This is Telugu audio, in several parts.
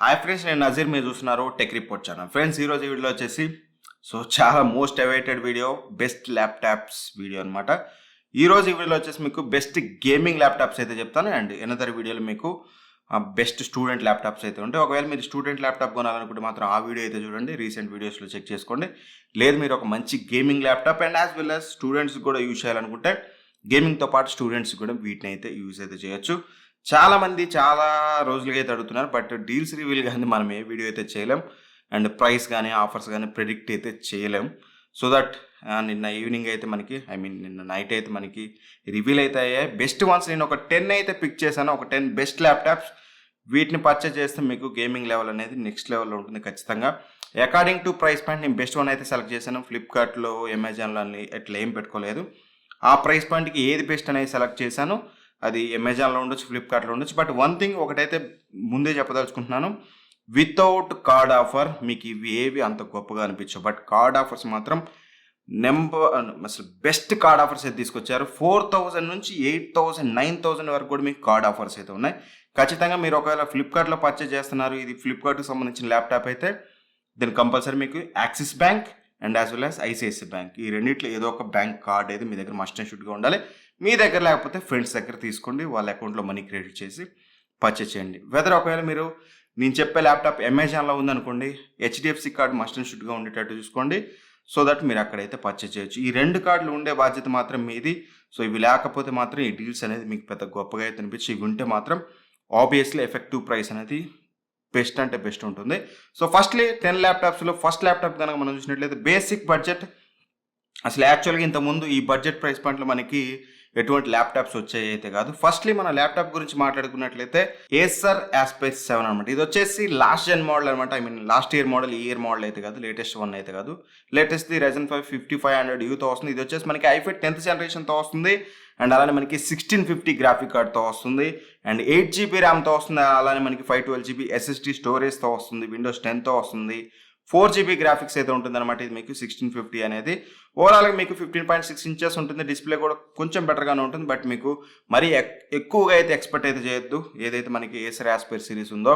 హాయ్ ఫ్రెండ్స్, నేను నజీర్. మీరు చూస్తున్నారు టెక్ రిపోర్ట్ ఛానల్. ఫ్రెండ్స్, ఈరోజు ఈ వీడియోలో వచ్చేసి చాలా most awaited video, best laptops video అనమాట. ఈరోజు ఈ వీడియోలో వచ్చేసి మీకు బెస్ట్ గేమింగ్ ల్యాప్టాప్స్ అయితే చెప్తాను. అండ్ ఎనదర్ వీడియోలో మీకు బెస్ట్ స్టూడెంట్ ల్యాప్టాప్స్ అయితే ఉంటాయి. ఒకవేళ మీరు స్టూడెంట్ ల్యాప్టాప్ కొనాలనుకుంటే మాత్రం ఆ వీడియో అయితే చూడండి, రీసెంట్ వీడియోస్లో చెక్ చేసుకోండి. లేదు మీరు ఒక మంచి gaming laptop and as well as students కూడా యూజ్ చేయాలనుకుంటే గేమింగ్తో పాటు స్టూడెంట్స్ కూడా వీటిని అయితే యూజ్ అయితే చేయొచ్చు. చాలామంది చాలా రోజులుగా అయితే అడుగుతున్నారు, బట్ డీల్స్ రివీల్ కానీ మనం ఏ వీడియో అయితే చేయలేం అండ్ ప్రైస్ కానీ ఆఫర్స్ కానీ ప్రెడిక్ట్ అయితే చేయలేం. సో దట్ నిన్న ఈవినింగ్ అయితే మనకి నిన్న నైట్ అయితే మనకి రివీల్ అయితే అయ్యాయి బెస్ట్ వన్స్. నేను ఒక 10 అయితే పిక్ చేశాను, ఒక 10 బెస్ట్ ల్యాప్టాప్స్. వీటిని పర్చేస్ చేస్తే మీకు గేమింగ్ లెవెల్ అనేది నెక్స్ట్ లెవెల్లో ఉంటుంది ఖచ్చితంగా. అకార్డింగ్ టు ప్రైస్ పాయింట్ నేను బెస్ట్ వన్ అయితే సెలెక్ట్ చేశాను. ఫ్లిప్కార్ట్లో, అమెజాన్లో ఎట్లా ఏం పెట్టుకోలేదు. ఆ ప్రైస్ పాయింట్కి ఏది బెస్ట్ అనేది సెలెక్ట్ చేశాను. అది అమెజాన్లో ఉండొచ్చు, ఫ్లిప్కార్ట్లో ఉండొచ్చు. బట్ వన్ థింగ్ ఒకటైతే ముందే చెప్పదలుచుకుంటున్నాను, వితౌట్ కార్డ్ ఆఫర్ మీకు ఇవి ఏవి అంత గొప్పగా అనిపించవు. బట్ కార్డ్ ఆఫర్స్ మాత్రం అసలు బెస్ట్ కార్డ్ ఆఫర్స్ అయితే తీసుకొచ్చారు. 4000 నుంచి 8000, 9000 వరకు కూడా మీకు కార్డ్ ఆఫర్స్ అయితే ఉన్నాయి. ఖచ్చితంగా మీరు ఒకవేళ ఫ్లిప్కార్ట్లో పర్చేజ్ చేస్తున్నారు, ఇది ఫ్లిప్కార్ట్కి సంబంధించిన ల్యాప్టాప్ అయితే దీని కంపల్సరీ మీకు axis bank and as well as ICICI bank, ఈ రెండిట్లో ఏదో ఒక బ్యాంక్ కార్డ్ అయితే మీ దగ్గర మస్ట్ అండ్ షుడ్గా ఉండాలి. మీ దగ్గర లేకపోతే ఫ్రెండ్స్ దగ్గర తీసుకోండి, వాళ్ళ అకౌంట్లో మనీ క్రెడిట్ చేసి పర్చేజ్ చేయండి. వెదర్ ఒకవేళ మీరు నేను చెప్పే ల్యాప్టాప్ అమెజాన్లో ఉందనుకోండి, హెచ్డిఎఫ్సి కార్డు మస్ట్ అండ్ షుడ్గా ఉండేటట్టు చూసుకోండి. సో దట్ మీరు అక్కడైతే పర్చేజ్ చేయొచ్చు. ఈ 2 కార్డులు ఉండే బాధ్యత మాత్రం మీది. సో ఇవి లేకపోతే మాత్రం ఈ డీల్స్ అనేది మీకు పెద్ద గొప్పగా అయితే అనిపించి, ఇవి ఉంటే మాత్రం ఆబ్వియస్లీ ఎఫెక్టివ్ ప్రైస్ అనేది బెస్ట్ అంటే బెస్ట్ ఉంటుంది. సో ఫస్ట్లీ 10 ల్యాప్టాప్స్లో ఫస్ట్ ల్యాప్టాప్ కనుక మనం చూసినట్లయితే బేసిక్ బడ్జెట్. అసలు యాక్చువల్గా ఇంతకుముందు ఈ బడ్జెట్ ప్రైస్ పాయింట్లో మనకి ఎటువంటి ల్యాప్టాప్స్ వచ్చాయి అయితే కాదు. ఫస్ట్లీ మన ల్యాప్టాప్ గురించి మాట్లాడుకున్నట్లయితే ఏసర్ ఆస్పెస్ 7 అనమాట. ఇది వచ్చేసి లాస్ట్ జెన్ మోడల్ అనమాట. లాస్ట్ ఇయర్ మోడల్, ఈ ఇయర్ మోడల్ అయితే కాదు, లేటెస్ట్ వన్ అయితే కాదు. లేటెస్ట్ Ryzen 5 5500 Uతో వస్తుంది. ఇది వచ్చేసి మనకి i5 10th జనరేషన్తో వస్తుంది. అండ్ అలానే మనకి 1650 గ్రాఫిక్ కార్డ్తో వస్తుంది. అండ్ 8GB ర్యామ్తో వస్తుంది. అలానే మనకి 512GB SSD స్టోరేజ్తో వస్తుంది. విండోస్ 10తో వస్తుంది. 4GB గ్రాఫిక్స్ అయితే ఉంటుంది అనమాట. ఇది మీకు 1650 అనేది. ఓవరాల్గా మీకు 15.6 ఇంచెస్ ఉంటుంది. డిస్ప్లే కూడా కొంచెం బెటర్గానే ఉంటుంది. బట్ మీకు మరీ ఎక్కువగా అయితే ఎక్స్పెక్ట్ అయితే చేయొద్దు. ఏదైతే మనకి ఏసర్ ఆస్పెర్ సిరీస్ ఉందో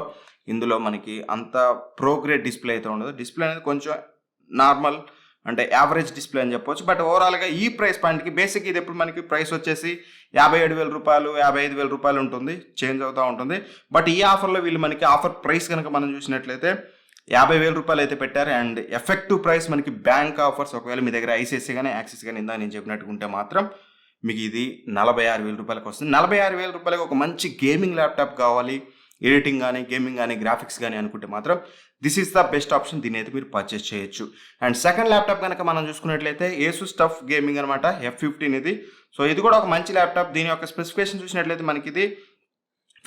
ఇందులో మనకి అంత ప్రోగ్రేడ్ డిస్ప్లే అయితే ఉండదు. డిస్ప్లే అనేది కొంచెం నార్మల్ అంటే యావరేజ్ డిస్ప్లే అని చెప్పొచ్చు. బట్ ఓవరాల్గా ఈ ప్రైస్ పాయింట్కి బేసిక్ ఇది ఎప్పుడు మనకి ప్రైస్ వచ్చేసి 57,000 రూపాయలు, 55,000 రూపాయలు ఉంటుంది, చేంజ్ అవుతూ ఉంటుంది. బట్ ఈ ఆఫర్లో వీళ్ళు మనకి ఆఫర్ ప్రైస్ కనుక మనం చూసినట్లయితే 50,000 రూపాయలు అయితే పెట్టారు. అండ్ ఎఫెక్టివ్ ప్రైస్ మనకి బ్యాంక్ ఆఫర్స్ ఒకవేళ మీ దగ్గర ఐసిఐసిఐ కానీ యాక్సిస్ కానీ ఇందా నేను చెప్పినట్టుకుంటే మాత్రం మీకు ఇది 46,000 రూపాయలకు వస్తుంది. 46,000 రూపాయలకి ఒక మంచి గేమింగ్ ల్యాప్టాప్ కావాలి, ఎడిటింగ్ కానీ గేమింగ్ కానీ గ్రాఫిక్స్ కానీ అనుకుంటే మాత్రం this is the best option. దీని అయితే మీరు పర్చేస్ చేయొచ్చు. అండ్ సెకండ్ ల్యాప్టాప్ కనుక మనం చూసుకున్నట్లయితే ఏసూస్ టఫ్ గేమింగ్ అనమాట, F15 ఇది. సో ఇది కూడా ఒక మంచి ల్యాప్టాప్. దీని యొక్క స్పెసిఫికేషన్ చూసినట్లయితే మనకి ఇది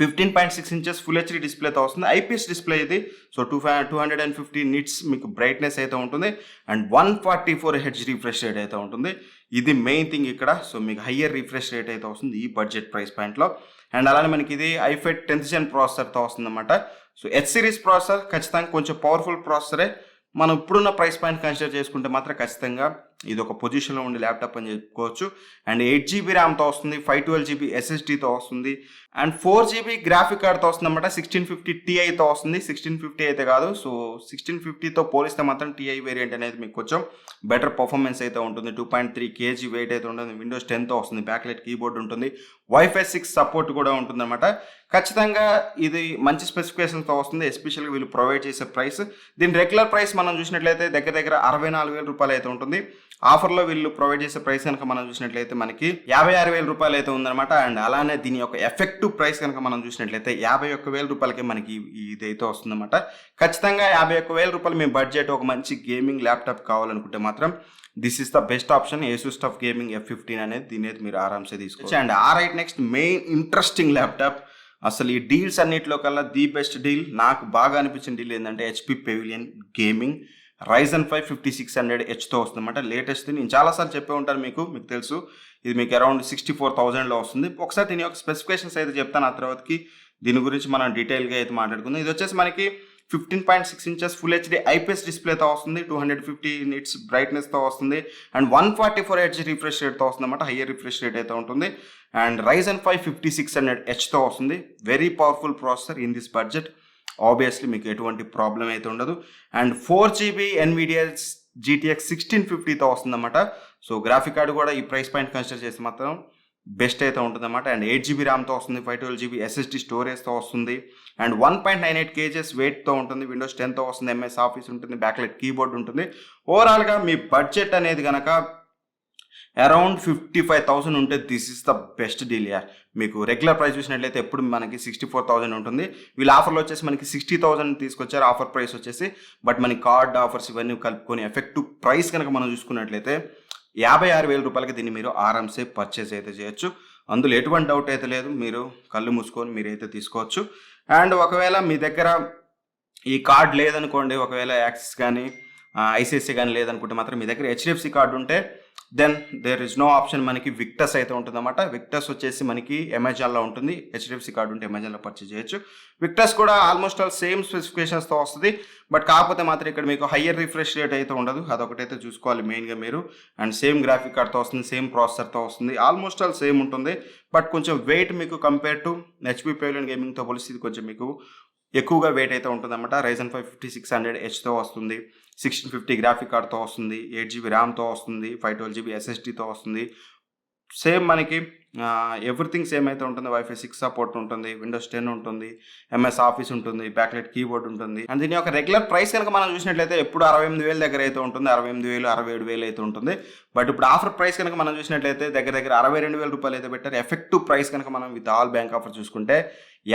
15.6 ఇంచెస్ ఫుల్ హెచ్డి డిస్ప్లేతో వస్తుంది. ఐపీఎస్ డిస్ప్లే ఇది. సో 250 నిట్స్ మీకు బ్రైట్నెస్ అయితే ఉంటుంది. అండ్ 144 హెచ్ రిఫ్రెష్ రేట్ అయితే ఉంటుంది. ఇది మెయిన్ థింగ్ ఇక్కడ. సో మీకు హయ్యర్ రిఫ్రెష్ రేట్ అయితే వస్తుంది ఈ బడ్జెట్ ప్రైస్ పాయింట్లో. అండ్ అలానే మనకి ఇది i5 10th జెన్ ప్రాసెసర్తో వస్తుంది అనమాట. సో H సిరీస్ ప్రాసెసర్ ఖచ్చితంగా కొంచెం పవర్ఫుల్ ప్రాసెసరే. మనం ఇప్పుడున్న ప్రైస్ పాయింట్ కన్సిడర్ చేసుకుంటే మాత్రం ఖచ్చితంగా ఇది ఒక పొజిషన్లో ఉండే ల్యాప్టాప్ అని చెప్పుకోవచ్చు. అండ్ 8GB ర్యామ్తో వస్తుంది, 512GB SSDతో వస్తుంది. అండ్ 4GB గ్రాఫిక్ కార్డ్తో వస్తుంది అనమాట. 1650 Tiతో వస్తుంది. 1650 అయితే కాదు, సో 1650తో పోలిస్తే మాత్రం TI వేరియంట్ అనేది మీకు కొంచెం బెటర్ పర్ఫార్మెన్స్ అయితే ఉంటుంది. 2.3 kg వెయిట్ అయితే ఉంటుంది. విండోస్ 10తో వస్తుంది. బ్యాక్లైట్ కీబోర్డ్ ఉంటుంది. Wi-Fi 6 సపోర్ట్ కూడా ఉంటుంది అనమాట. ఖచ్చితంగా ఇది మంచి స్పెసిఫికేషన్స్తో వస్తుంది. ఎస్పెషల్గా వీళ్ళు ప్రొవైడ్ చేసే ప్రైస్, దీని రెగ్యులర్ ప్రైస్ మనం చూసినట్లయితే దగ్గర 64,000 రూపాయలు అయితే ఉంటుంది. ఆఫర్లో వీళ్ళు ప్రొవైడ్ చేసే ప్రైస్ కనుక మనం చూసినట్లయితే మనకి 56,000 రూపాయలు అయితే ఉందన్నమాట. అండ్ అలానే దీని యొక్క ఎఫెక్టివ్ ప్రైస్ కనుక మనం చూసినట్లయితే 51,000 రూపాయలకి మనకి ఇదైతే వస్తుందన్నమాట. ఖచ్చితంగా 51,000 రూపాయలు మీ బడ్జెట్ ఒక మంచి గేమింగ్ ల్యాప్టాప్ కావాలనుకుంటే మాత్రం this is the best option. Asus tough gaming F15 అనేది, దీని అయితే మీరు ఆరామ్సే తీసుకోవచ్చు. And alright, next main interesting laptop. అసలు ఈ డీల్స్ అన్నింటిలో కల్లా ది బెస్ట్ డీల్ నాకు బాగా అనిపించిన డీల్ ఏంటంటే HP పెవిలియన్ గేమింగ్ Ryzen 5 5600Hతో వస్తుందన్నమాట. లేటెస్ట్ నేను చాలాసార్లు చెప్పే ఉంటాను, మీకు తెలుసు. ఇది మీకు అరౌండ్ 64,000లో వస్తుంది. ఒకసారి దీని యొక్క స్పెసిఫికేషన్స్ అయితే చెప్తాను, ఆ తర్వాతకి దీని గురించి మనం డీటెయిల్గా అయితే మాట్లాడుకుందాం. ఇది వచ్చేసి మనకి 15.6 ఇంచెస్ ఫుల్ హెచ్డి ఐపీఎస్ డిస్ప్లేతో వస్తుంది. 250 నిట్స్ బ్రైట్నెస్తో వస్తుంది. అండ్ 144 హెచ్ రిఫ్రెష్ రేట్తో వస్తుంది అనమాట. హయ్యర్ రిఫ్రెష్ రేట్ అయితే ఉంటుంది. అండ్ Ryzen 5 5600Hతో వస్తుంది. Very powerful processor in this budget. Obviously మీకు ఎటువంటి ప్రాబ్లం అయితే ఉండదు. అండ్ 4GB NVIDIA GTX 1650తో వస్తుందన్నమాట. సో గ్రాఫిక్ కార్డు కూడా ఈ ప్రైస్ పాయింట్ కన్సిడర్ చేస్తే మాత్రం బెస్ట్ అయితే ఉంటుందన్నమాట. అండ్ 8GB ర్యామ్తో వస్తుంది, 512GB SSD స్టోరేజ్తో వస్తుంది, అండ్ 1.98 kgs వెయిట్తో ఉంటుంది, విండోస్ 10తో వస్తుంది, MS ఆఫీస్ ఉంటుంది, బ్యాక్లైట్ కీబోర్డ్ ఉంటుంది. ఓవరాల్గా మీ బడ్జెట్ అనేది కనుక అరౌండ్ 55,000 ఉంటే this is the best deal యార్. మీకు రెగ్యులర్ ప్రైస్ చూసినట్లయితే ఎప్పుడు మనకి 64,000 ఉంటుంది. వీళ్ళ ఆఫర్లో వచ్చేసి మనకి 60,000 తీసుకొచ్చారు ఆఫర్ ప్రైస్ వచ్చేసి. బట్ మనకి కార్డ్ ఆఫర్స్ ఇవన్నీ కలుపుకొని ఎఫెక్టివ్ ప్రైస్ కనుక మనం చూసుకున్నట్లయితే 56,000 రూపాయలకి దీన్ని మీరు ఆరామ్సే పర్చేస్ అయితే చేయొచ్చు. అందులో ఎటువంటి డౌట్ అయితే లేదు. మీరు కళ్ళు మూసుకొని మీరైతే తీసుకోవచ్చు. అండ్ ఒకవేళ మీ దగ్గర ఈ కార్డ్ లేదనుకోండి, ఒకవేళ యాక్సిస్ కానీ ఐసిఐసిఐ కానీ లేదనుకుంటే మాత్రం మీ దగ్గర HDFC కార్డు ఉంటే then there is no option, మనకి విక్టస్ అయితే ఉంటుందన్నమాట. విక్టస్ వచ్చేసి మనకి అమెజాన్లో ఉంటుంది. HDFC కార్డు ఉంటే అమెజాన్లో పర్చేజ్ చేయొచ్చు. విక్టస్ కూడా ఆల్మోస్ట్ ఆల్ సేమ్ స్పెసిఫికేషన్స్తో వస్తుంది. బట్ కాకపోతే మాత్రం ఇక్కడ మీకు హయ్యర్ రిఫ్రెష్ రేట్ అయితే ఉండదు, అదొకటైతే చూసుకోవాలి మెయిన్గా మీరు. అండ్ సేమ్ గ్రాఫిక్ కార్డ్తో వస్తుంది, సేమ్ ప్రాసెసర్తో వస్తుంది, ఆల్మోస్ట్ ఆల్ సేమ్ ఉంటుంది. బట్ కొంచెం వెయిట్ మీకు కంపేర్ టు HP Pavilion గేమింగ్తో పోలిస్తే ఇది కొంచెం మీకు ఎక్కువగా వెయిట్ అయితే ఉంటుందన్నమాట. Ryzen 5 5600Hతో వస్తుంది, 1650 గ్రాఫిక్ కార్డ్తో వస్తుంది, 8GB ర్యామ్తో వస్తుంది, 512GB SSDతో వస్తుంది. సేమ్ మనకి ఎవ్రీథింగ్ సేమ్ అయితే ఉంటుంది. Wi-Fi 6 సపోర్ట్ ఉంటుంది, విండోస్ 10 ఉంటుంది, MS ఆఫీస్ ఉంటుంది, బ్యాక్లైట్ కీబోర్డ్ ఉంటుంది. అండ్ దీని యొక్క రెగ్యులర్ ప్రైస్ కనుక మనం చూసినట్లయితే ఎప్పుడు 68,000 దగ్గర అయితే ఉంటుంది, 68,000 67,000 అయితే ఉంటుంది. బట్ ఇప్పుడు ఆఫర్ ప్రైస్ కనుక మనం చూసినట్లయితే దగ్గర 62,000 రూపాయలు అయితే పెట్టారు. ఎఫెక్టివ్ ప్రైస్ కనుక మనం విత్ ఆల్ బ్యాంక్ ఆఫర్ చూసుకుంటే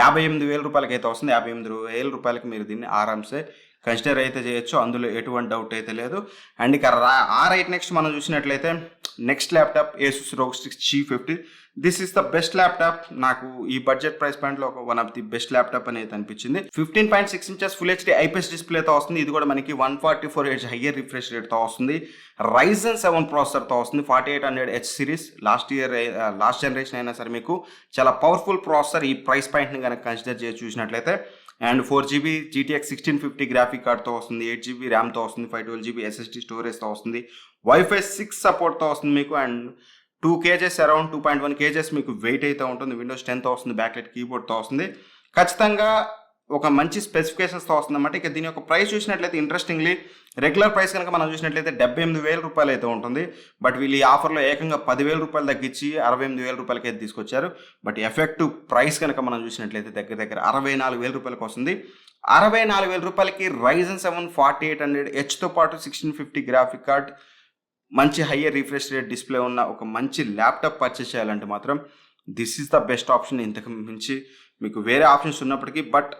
58,000 రూపాయలకి అయితే వస్తుంది. 58,000 రూపాయలకి మీరు దీన్ని ఆరామ్సే కన్సిడర్ అయితే చేయొచ్చు, అందులో ఎటువంటి డౌట్ అయితే లేదు. అండ్ ఇక రైట్ నెక్స్ట్ మనం చూసినట్లయితే next laptop Asus ROG Strix G50. This is the best laptop. నాకు ఈ బడ్జెట్ ప్రైస్ పాయింట్లో ఒక one of the best laptop అనేది అనిపించింది. 15.6 inches ఫుల్ HD IPS డిస్ప్లేతో వస్తుంది. ఇది కూడా మనకి 144Hz హయ్యర్ రిఫ్రెష్ రేట్తో వస్తుంది. Ryzen 7 ప్రాసెసర్తో వస్తుంది, 4800H సిరీస్. లాస్ట్ జనరేషన్ అయినా సరే మీకు చాలా పవర్ఫుల్ ప్రాసెసర్. ఈ ప్రైస్ పాయింట్ని కనుక కన్సిడర్ చేసి చూసినట్లయితే అండ్ 4GB GTX 1650 గ్రాఫిక్ కార్డ్తో వస్తుంది, 8GB ర్యామ్తో వస్తుంది, 512GB SSD స్టోరేజ్తో వస్తుంది, Wi-Fi 6 సపోర్ట్తో వస్తుంది మీకు. అండ్ 2 kgs అరౌండ్ 2.1 kgs మీకు వెయిట్ అయితే ఉంటుంది, విండోస్ 10తో వస్తుంది, బ్యాక్లైట్ కీబోర్డ్తో వస్తుంది. ఖచ్చితంగా ఒక మంచి స్పెసిఫికేషన్స్తో వస్తుందన్నమాట. ఇక దీని యొక్క ప్రైస్ చూసినట్లయితే ఇంట్రెస్టింగ్లీ రెగ్యులర్ ప్రైస్ కనుక మనం చూసినట్లయితే 78,000 రూపాయలు అయితే ఉంటుంది. బట్ వీళ్ళు ఈ ఆఫర్లో ఏకంగా 10,000 రూపాయలు తగ్గించి 68,000 రూపాయలకి అయితే తీసుకొచ్చారు. బట్ ఎఫెక్టివ్ ప్రైస్ కనుక మనం చూసినట్లయితే దగ్గర 64,000 రూపాయలకు వస్తుంది. 64,000 రూపాయలకి Ryzen 7 4800Hతో పాటు 1650 గ్రాఫిక్ కార్డ్, మంచి హయ్యర్ రిఫ్రెష్ రేట్ డిస్ప్లే ఉన్న ఒక మంచి ల్యాప్టాప్ పర్చేస్ చేయాలంటే మాత్రం this is the best option. ఇంతకు మించి మీకు వేరే ఆప్షన్స్ ఉన్నప్పటికీ బట్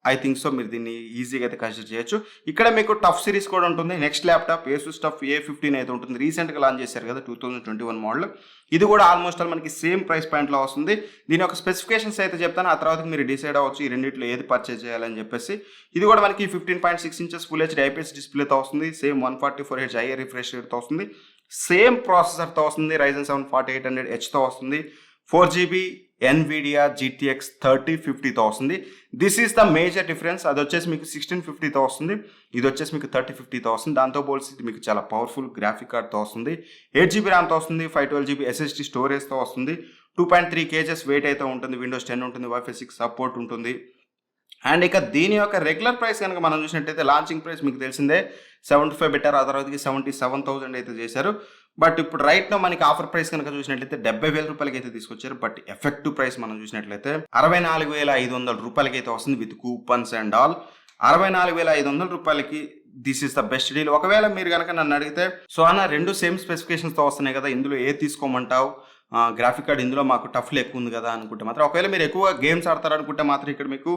ఐ థింక్ సో మీరు దీన్ని ఈజీగా అయితే కన్సిడర్ చేయొచ్చు. ఇక్కడ మీకు టఫ్ సిరీస్ కూడా ఉంటుంది. Next laptop Asus TUF A15 అయితే ఉంటుంది. రీసెంట్గా లాంచ్ చేశారు కదా, 2021 మోడల్. ఇది కూడా ఆల్మోస్ట్ ఆల్ మనకి సేమ్ ప్రైస్ పాయింట్లో వస్తుంది. దీని యొక్క స్పెసిఫికేషన్స్ అయితే చెప్తాను, ఆ తర్వాత మీరు డిసైడ్ అవ్వచ్చు ఈ రెండింటిలో ఏది పర్చేజ్ చేయాలని చెప్పేసి. ఇది కూడా మనకి 15.6 inches ఫుల్ HD IPS డిస్ప్లేతో వస్తుంది, సేమ్ 144Hz హైయర్ రిఫ్రెష్ రేట్తో వస్తుంది, సేమ్ ప్రాసెసర్తో వస్తుంది, Ryzen 7 4800Hతో వస్తుంది, 4GB NVIDIA GTX 3050తో వస్తుంది. This is the major difference. అది వచ్చేసి మీకు 1650తో వస్తుంది, ఇది వచ్చేసి మీకు 3050తో వస్తుంది. దాంతో పోల్చి ఇది మీకు చాలా పవర్ఫుల్ గ్రాఫిక్ కార్డ్తో వస్తుంది, 8GB ర్యామ్తో వస్తుంది, 512GB SSD స్టోరేజ్తో వస్తుంది, 2.3 kgs వెయిట్ అయితే ఉంటుంది, విండోస్ 10 ఉంటుంది, Wi-Fi 6 సపోర్ట్ ఉంటుంది. అండ్ ఇక దీని యొక్క రెగ్యులర్ ప్రైస్ కనుక మనం చూసినట్టయితే లాంచింగ్ ప్రైస్ మీకు తెలిసిందే 75 పెట్టారు, ఆ తర్వాతకి 77,000 అయితే చేశారు. బట్ ఇప్పుడు రైట్ నో మనకి ఆఫర్ ప్రైస్ కనుక చూసినట్లయితే 70,000 రూపాయలకి అయితే తీసుకొచ్చారు. బట్ ఎఫెక్టివ్ ప్రైస్ మనం చూసినట్లయితే 64,500 రూపాయలకి అయితే వస్తుంది విత్ కూపన్స్ అండ్ ఆల్. 64,500 రూపాయలకి this is the best deal. ఒకవేళ మీరు కనుక నన్ను అడిగితే సో అన్న రెండు సేమ్ స్పెసిఫికేషన్స్తో వస్తున్నాయి కదా, ఇందులో ఏ తీసుకోమంటావు, గ్రాఫిక్ కార్డ్ ఇందులో మాకు టఫ్లో ఎక్కువ ఉంది కదా అనుకుంటే మాత్రం, ఒకవేళ మీరు ఎక్కువ గేమ్స్ ఆడతారనుకుంటే మాత్రం ఇక్కడ మీకు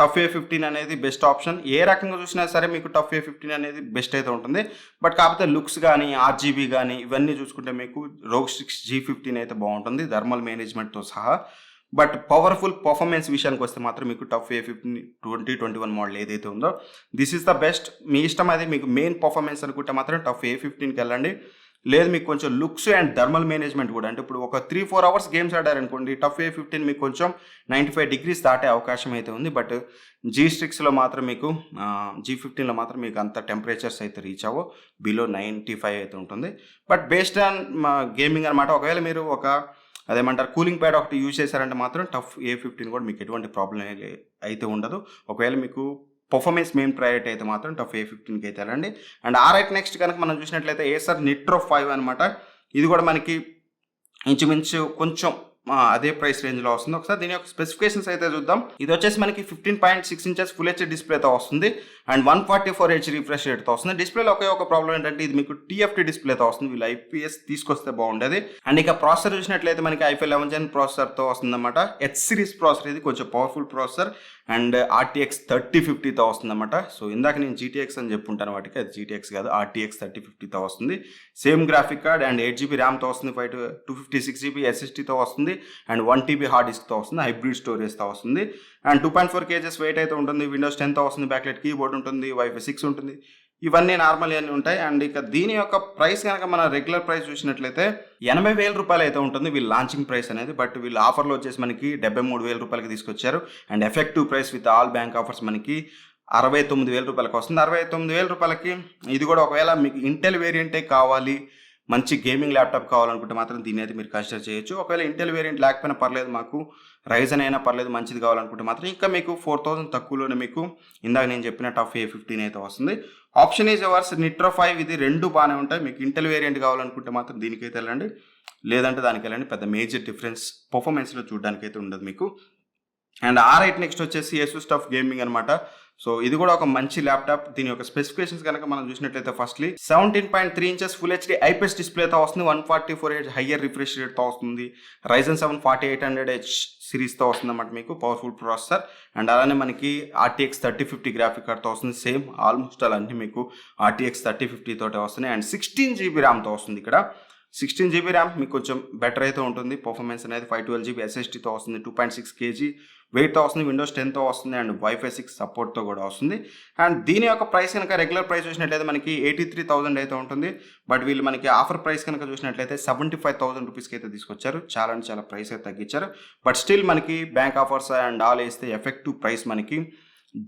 TUF A15 అనేది బెస్ట్ ఆప్షన్. ఏ రకంగా చూసినా సరే మీకు TUF A15 అనేది బెస్ట్ అయితే ఉంటుంది. బట్ కాకపోతే లుక్స్ కానీ RGB కానీ ఇవన్నీ చూసుకుంటే మీకు ROG Strix G15 అయితే బాగుంటుంది థర్మల్ మేనేజ్మెంట్తో సహా. బట్ పవర్ఫుల్ పర్ఫార్మెన్స్ విషయానికి వస్తే మాత్రం మీకు TUF A15 2021 మోడల్ ఏదైతే ఉందో దిస్ ఈస్ ద బెస్ట్. మీ ఇష్టం అది, మీకు మెయిన్ పర్ఫార్మెన్స్ అనుకుంటే మాత్రం TUF A15కి వెళ్ళండి. లేదు మీకు కొంచెం లుక్స్ అండ్ థర్మల్ మేనేజ్మెంట్ కూడా, అంటే ఇప్పుడు ఒక 3-4 అవర్స్ గేమ్స్ ఆడారనుకోండి TUF A15 మీకు కొంచెం 95 degrees దాటే అవకాశం అయితే ఉంది. బట్ G6లో మాత్రం మీకు G15లో మాత్రం మీకు అంత టెంపరేచర్స్ అయితే రీచ్ అవ్వవు, బిలో 95 అయితే ఉంటుంది. బట్ బేస్డ్ ఆన్ గేమింగ్ అనమాట. ఒకవేళ మీరు ఒక అదేమంటారు కూలింగ్ ప్యాడ్ ఒకటి యూజ్ చేశారంటే మాత్రం TUF A15 కూడా మీకు ఎటువంటి ప్రాబ్లం అయితే ఉండదు. ఒకవేళ మీకు పర్ఫార్మెన్స్ మెయిన్ ప్రయారిటీ అయితే మాత్రం టఫ్ A15కి అయితే వెళ్ళండి. అండ్ ఆర్ఐట్ నెక్స్ట్ కనుక మనం చూసినట్లయితే ఏసర్ నిట్రో 5 అనమాట. ఇది కూడా మనకి ఇంచుమించు కొంచెం అదే ప్రైస్ రేంజ్లో వస్తుంది. ఒకసారి దీని యొక్క స్పెసిఫికేషన్స్ అయితే చూద్దాం. ఇది వచ్చేసి మనకి 15.6 ఇంచెస్ ఫుల్ హెచ్డీ డిస్ప్లేతో వస్తుంది అండ్ 144Hz రిఫ్రెష్ రేట్తో వస్తుంది. డిస్ప్లేలో ఒకే ఒక ప్రాబ్లం ఏంటంటే ఇది మీకు TFT డిస్ప్లేతో వస్తుంది. వీళ్ళు IPS తీసుకొస్తే బాగుండేది. అండ్ ఇక ప్రాసెసర్ చూసినట్లయితే మనకి i5 11 Gen ప్రాసెసర్తో వస్తుంది అనమాట. H సిరీస్ ప్రాసెసర్, ఇది కొంచెం పవర్ఫుల్ ప్రాసెసర్ అండ్ RTX 3050తో వస్తుంది అనమాట. సో ఇందాక నేను GTX అని చెప్పుంటాను వాటికి, అది GTX కాదు, RTX 3050తో వస్తుంది. Same graphic card and 8GB ర్యామ్తో వస్తుంది, 256GB SSDతో వస్తుంది అండ్ 1TB హార్డ్ డిస్క్తో వస్తుంది, హైబ్రిడ్ స్టోరేజ్తో వస్తుంది అండ్ 2.4 kgs వెయిట్ అయితే ఉంటుంది. విండోస్ 10తో వస్తుంది, బ్యాక్లైట్ కీబోర్డ్ ఉంటుంది, Wi-Fi 6 ఉంటుంది. ఇవన్నీ నార్మల్ అన్నీ ఉంటాయి. అండ్ ఇక దీని యొక్క ప్రైస్ కనుక మన రెగ్యులర్ ప్రైస్ చూసినట్లయితే 80,000 రూపాయలు అయితే ఉంటుంది వీళ్ళు లాంచింగ్ ప్రైస్ అనేది. బట్ వీళ్ళు ఆఫర్లో వచ్చేసి మనకి 73,000 రూపాయలకి తీసుకొచ్చారు and effective price with all bank offers మనకి 69,000 రూపాయలకి వస్తుంది. 69,000 రూపాయలకి ఇది కూడా ఒకవేళ మీకు ఇంటెల్ వేరియంటే కావాలి, మంచి గేమింగ్ ల్యాప్టాప్ కావాలనుకుంటే మాత్రం దీన్ని అయితే మీరు కన్సిడర్ చేయొచ్చు. ఒకవేళ ఇంటెల్ వేరియంట్ లేకపోయినా పర్లేదు, మాకు రైజన్ అయినా పర్లేదు, మంచిది కావాలనుకుంటే మాత్రం ఇంకా మీకు 4,000 తక్కువలోనే మీకు ఇందాక నేను చెప్పిన టఫ్ A15 అయితే వస్తుంది. Option is ours. నిట్రో 5 ఇది రెండు బాగానే ఉంటాయి. మీకు ఇంటెల్ వేరియంట్ కావాలనుకుంటే మాత్రం దీనికైతే వెళ్ళండి, లేదంటే దానికి వెళ్ళండి. పెద్ద మేజర్ డిఫరెన్స్ పర్ఫార్మెన్స్లో చూడడానికి అయితే ఉండదు మీకు. అండ్ R8 నెక్స్ట్ వచ్చేసి ASUS టఫ్ గేమింగ్ అనమాట. సో ఇది కూడా ఒక మంచి ల్యాప్టాప్. దీని యొక్క స్పెసిఫికేషన్స్ కనుక మనం చూసినట్లయితే firstly 17.3 inches full HD IPS డిస్ప్లేతో వస్తుంది, 144Hz హయ్యర్ రిఫ్రెష్ రేట్తో వస్తుంది, Ryzen 7 4800H సిరీస్తో వస్తుంది అన్నమాట. మీకు పవర్ఫుల్ ప్రాసెసర్ అండ్ అలానే మనకి RTX 3050 గ్రాఫిక్ కార్డ్తో వస్తుంది. సేమ్ ఆల్మోస్ట్ అన్నీ మీకు RTX 3050 తోటే వస్తున్నాయి అండ్ 16GB ర్యామ్తో వస్తుంది. ఇక్కడ 16GB ర్యామ్ మీకు కొంచెం బెటర్ అయితే ఉంటుంది. పర్ఫార్మెన్స్ అనేది 512GB SSDతో వస్తుంది, 2.6 kg వెయిట్తో వస్తుంది, విండోస్ 10తో వస్తుంది అండ్ Wi-Fi 6 సపోర్ట్తో కూడా వస్తుంది. అండ్ దీని యొక్క ప్రైస్ కనుక రెగ్యులర్ ప్రైస్ చూసినట్లయితే మనకి 83,000 అయితే ఉంటుంది. బట్ వీళ్ళు మనకి ఆఫర్ ప్రైస్ కనుక చూసినట్లయితే 75,000 రూపీస్కి అయితే తీసుకొచ్చారు. చాలా ప్రైస్ అయితే తగ్గించారు. బట్ స్టిల్ మనకి బ్యాంక్ ఆఫర్స్ అండ్ ఆల్ వేస్తే ఎఫెక్టివ్ ప్రైస్ మనకి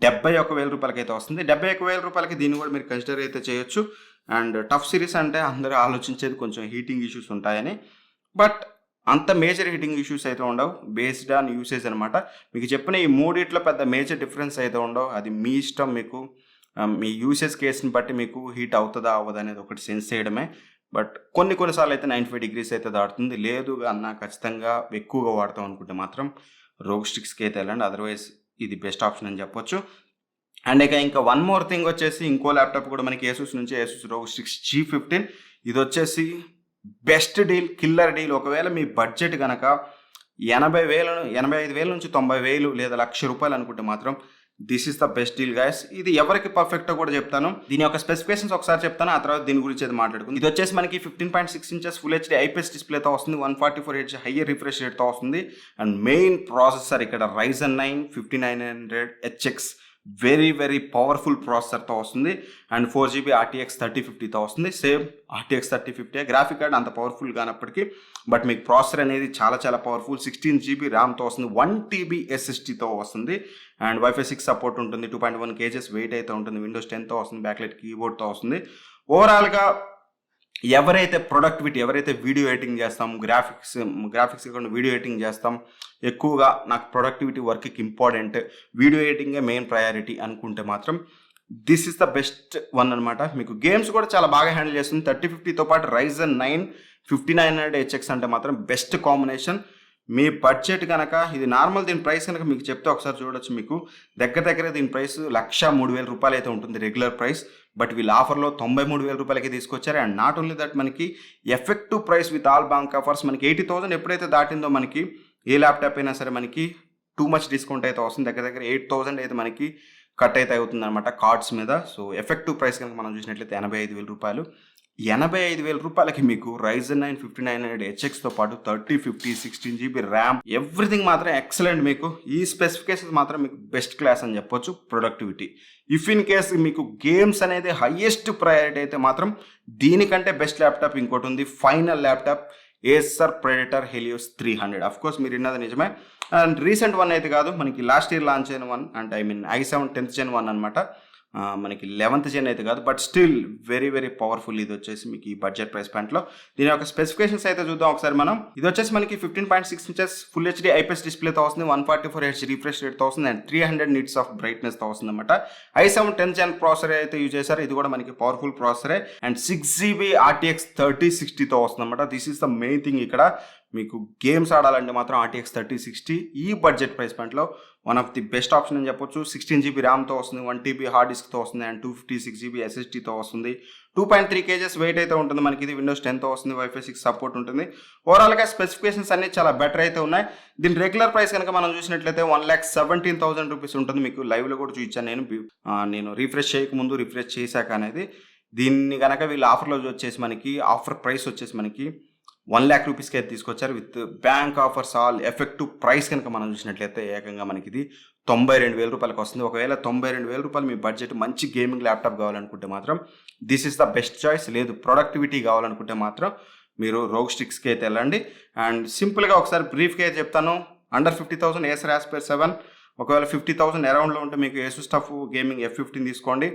71,000 రూపాయలకి అయితే వస్తుంది. 71,000 రూపాయలకి దీన్ని కూడా మీరు కన్సిడర్ అయితే చేయొచ్చు. అండ్ టఫ్ సిరీస్ అంటే అందరూ ఆలోచించేది కొంచెం హీటింగ్ ఇష్యూస్ ఉంటాయని, బట్ అంత మేజర్ హీటింగ్ ఇష్యూస్ అయితే ఉండవు. బేస్డ్ ఆన్ యూసేజ్ అనమాట. మీకు చెప్పిన ఈ మూడిట్లో పెద్ద మేజర్ డిఫరెన్స్ అయితే ఉండవు. అది మీ ఇష్టం. మీకు మీ యూసేజ్ కేసుని బట్టి మీకు హీట్ అవుతుందా అవ్వదా అనేది ఒకటి సెన్స్ చేయడమే. బట్ కొన్నిసార్లు అయితే 95 degrees అయితే దాటుతుంది. లేదు అన్న ఖచ్చితంగా ఎక్కువగా వాడతాం అనుకుంటే మాత్రం రోగ్ స్టిక్స్కి అయితే వెళ్ళండి. అదర్వైజ్ ఇది బెస్ట్ ఆప్షన్ అని చెప్పొచ్చు. అండ్ ఇంకా వన్ మోర్ థింగ్ వచ్చేసి ఇంకో ల్యాప్టాప్ కూడా మనకి ASUS నుంచి ASUS ROG Strix G15. ఇది వచ్చేసి బెస్ట్ డీల్, కిల్లర్ డీల్. ఒకవేళ మీ బడ్జెట్ కనుక 85,000 నుంచి 90,000 లేదా 1,00,000 రూపాయలు అనుకుంటే మాత్రం this is the best deal guys. ఇది ఎవరికి పర్ఫెక్ట్ కూడా చెప్తాను. దీని యొక్క స్పెసిఫికేషన్స్ ఒకసారి చెప్తాను, ఆ తర్వాత దీని గురించి అయితే మాట్లాడుకుంది. ఇది వచ్చేసి మనకి 15.6 ఇంచెస్ ఫుల్ హెచ్డీ IPS డిస్ప్లేతో వస్తుంది, 144Hz హయ్యర్ రిఫ్రెష్ రేట్తో వస్తుంది అండ్ మెయిన్ ప్రాసెసర్ ఇక్కడ Ryzen 9 5900HX వెరీ పవర్ఫుల్ ప్రాసెసర్తో వస్తుంది అండ్ 4GB RTX 3050తో వస్తుంది. సేమ్ RTX 3050 గ్రాఫిక్ కార్డ్ అంత పవర్ఫుల్ కానప్పటికీ బట్ మీకు ప్రాసెసర్ అనేది చాలా పవర్ఫుల్. 16GB ర్యామ్తో వస్తుంది, 1TB SSDతో వస్తుంది అండ్ Wi-Fi 6 సపోర్ట్ ఉంటుంది, 2.1 kgs వెయిట్ అయితే ఉంటుంది, విండోస్ 10తో వస్తుంది, బ్యాక్లైట్ కీబోర్డ్తో వస్తుంది. ఓవరాల్గా ఎవరైతే ప్రొడక్టివిటీ, ఎవరైతే వీడియో ఎడిటింగ్ చేస్తాం, గ్రాఫిక్స్ కాకుండా వీడియో ఎడిటింగ్ చేస్తాం, ఎక్కువగా నాకు ప్రొడక్టివిటీ వర్క్కి ఇంపార్టెంట్, వీడియో ఎడిటింగే మెయిన్ ప్రయారిటీ అనుకుంటే మాత్రం this is the best one అనమాట. మీకు గేమ్స్ కూడా చాలా బాగా హ్యాండిల్ చేస్తుంది. 3050తో పాటు Ryzen 9 5900HX అంటే మాత్రం బెస్ట్ కాంబినేషన్. మీ బడ్జెట్ కనుక ఇది నార్మల్, దీని ప్రైస్ కనుక మీకు చెప్తే ఒకసారి చూడొచ్చు. మీకు దగ్గర దీని ప్రైస్ 1,03,000 రూపాయలు అయితే ఉంటుంది రెగ్యులర్ ప్రైస్. బట్ వీళ్ళ ఆఫర్లో 93,000 రూపాయలకి తీసుకొచ్చారు. అండ్ నాట్ ఓన్లీ దట్, మనకి effective price with all bank offers మనకి 80,000 ఎప్పుడైతే దాటిందో మనకి ఏ ల్యాప్టాప్ అయినా సరే మనకి టూ మచ్ డిస్కౌంట్ అయితే వస్తుంది. దగ్గర 8,000 అయితే మనకి కట్ అయితే అవుతుంది అనమాట కార్డ్స్ మీద. సో ఎఫెక్టివ్ ప్రైస్ కనుక మనం చూసినట్లయితే 85,000 రూపాయలు. 85,000 రూపాయలకి మీకు Ryzen 9 5900HXతో పాటు 3050 16GB ర్యామ్, ఎవ్రీథింగ్ మాత్రం ఎక్సలెంట్. మీకు ఈ స్పెసిఫికేషన్స్ మాత్రం మీకు బెస్ట్ క్లాస్ అని చెప్పొచ్చు. ప్రొడక్టివిటీ ఇఫ్ ఇన్ కేస్ మీకు గేమ్స్ అనేది హైయెస్ట్ ప్రయారిటీ అయితే మాత్రం దీనికంటే బెస్ట్ ల్యాప్టాప్ ఇంకోటి ఉంది. Final laptop Acer Predator Helios 300. Of course మీరు విన్నది నిజమే. అండ్ రీసెంట్ వన్ అయితే కాదు, మనకి లాస్ట్ ఇయర్ లాంచ్ అయిన వన్, అంటే i7 10th Gen 1 అనమాట. మనకి 11th జెన్ అయితే కాదు, but still very very powerful. ఇది వచ్చేసి మీకు ఈ బడ్జెట్ ప్రైస్ పాయింట్లో దీని యొక్క స్పెసిఫికేషన్స్ అయితే చూద్దాం ఒకసారి మనం. ఇది వచ్చేసి మనకి 15.6 ఇంచెస్ ఫుల్ హెచ్డీ ఐపీఎస్ డిస్ప్లేతో వస్తుంది, 144 హెచ్ రిఫ్రెష్ రేట్తో వస్తుంది అండ్ 300 నిట్స్ ఆఫ్ బ్రైట్నెస్తో వస్తుంది అనమాట. i7 10th జెన్ ప్రాసెసర్ అయితే యూజ్ చేశారు, ఇది కూడా మనకి పవర్ఫుల్ ప్రాసెసరే అండ్ 6GB RTX 3060తో వస్తుంది అనమాట. This is the main thing. ఇక్కడ మీకు గేమ్స్ ఆడాలంటే మాత్రం RTX 3060 ఈ బడ్జెట్ ప్రైస్ పాయింట్లో one of the best option అని చెప్పొచ్చు. 16GB ర్యామ్తో వస్తుంది, 1TB హార్డ్ డిస్క్తో వస్తుంది అండ్ 256GB SSDతో వస్తుంది. 2.3 kgs వెయిట్ అయితే ఉంటుంది మనకి. ఇది విండోస్ 10తో వస్తుంది, Wi-Fi 6 సపోర్ట్ ఉంటుంది. ఓవరాల్గా స్పెసిఫికేషన్స్ అన్ని చాలా బెటర్ అయితే ఉన్నాయి. దీని రెగ్యులర్ ప్రైస్ కనుక మనం చూసినట్లయితే 1,17,000 రూపీస్ ఉంటుంది. మీకు లైవ్లో కూడా చూపించాను నేను రిఫ్రెష్ చేయకముందు రిఫ్రెష్ చేశాక అనేది. దీన్ని కనుక వీళ్ళు ఆఫర్లో వచ్చేసి మనకి ఆఫర్ ప్రైస్ వచ్చేసి మనకి 1 lakh రూపీస్కి అయితే తీసుకొచ్చారు with bank offers all. Effective price కనుక మనం చూసినట్లయితే ఏకంగా మనకి ఇది 92,000 రూపాయలకి వస్తుంది. ఒకవేళ 92,000 రూపాయలు మీ బడ్జెట్ మంచి గేమింగ్ ల్యాప్టాప్ కావాలనుకుంటే మాత్రం this is the best choice. లేదు ప్రొడక్టివిటీ కావాలనుకుంటే మాత్రం మీరు రోగ్ స్టిక్స్కి అయితే వెళ్ళండి. అండ్ సింపుల్గా ఒకసారి బ్రీఫ్గా అయితే చెప్తాను. అండర్ 50,000 ఏసర్ ఆస్పైర్ 7, ఒకవేళ 50,000 అరౌండ్లో ఉంటే మీకు ఏసూస్ టఫ్ గేమింగ్ F15 తీసుకోండి.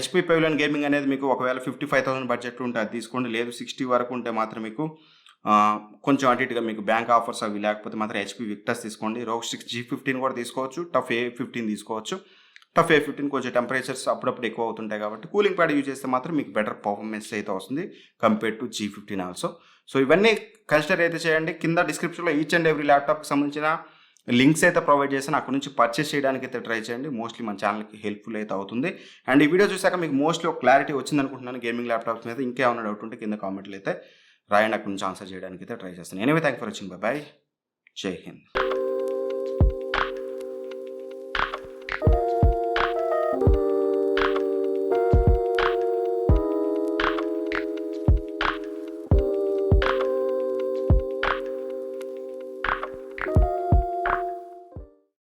HP పెవిలియన్ గేమింగ్ అనేది మీకు ఒకవేళ 55,000 బడ్జెట్ ఉంటే అది తీసుకోండి. లేదు 60 వరకు ఉంటే మాత్రం మీకు కొంచెం అటు ఇటుగా మీకు బ్యాంక్ ఆఫర్స్ అవి లేకపోతే మాత్రం HP విక్టర్స్ తీసుకోండి. రోగ్ స్టిక్స్ G15 కూడా తీసుకోవచ్చు, టఫ్ A15 తీసుకోవచ్చు. టఫ్ A15 కొంచెం టెంపరేచర్స్ అప్పుడప్పుడు ఎక్కువ అవుతుంటాయి కాబట్టి కూలింగ్ ప్యాడ్ యూజ్ చేస్తే మాత్రం మీకు బెటర్ పర్ఫార్మెన్స్ అయితే వస్తుంది compare to G15 also. So ఇవన్నీ కన్సిడర్ అయితే చేయండి. కింద డిస్క్రిప్షన్లో ఈచ్ అండ్ ఎవ్రీ ల్యాప్టాప్కి సంబంధించిన లింక్స్ అయితే ప్రొవైడ్ చేశాను, అక్కడ నుంచి పర్చేస్ చేయడానికి అయితే ట్రై చేయండి. మోస్ట్లీ మన ఛానల్కి హెల్ప్ఫుల్ అయితే అవుతుంది. అండ్ ఈ వీడియో చూసాక మీకు మోస్ట్లీ ఒక క్లారిటీ వచ్చింది అనుకుంటున్నాను గేమింగ్ ల్యాప్టాప్స్ మీద. ఇంకేమైనా డౌట్ ఉంటే కింద కామెంట్లు అయితే రాయండి, అక్కడ నుంచి ఆన్సర్ చేయడానికి అయితే ట్రై చేస్తాను. Anyway thank for watching, by by, జై హింద్.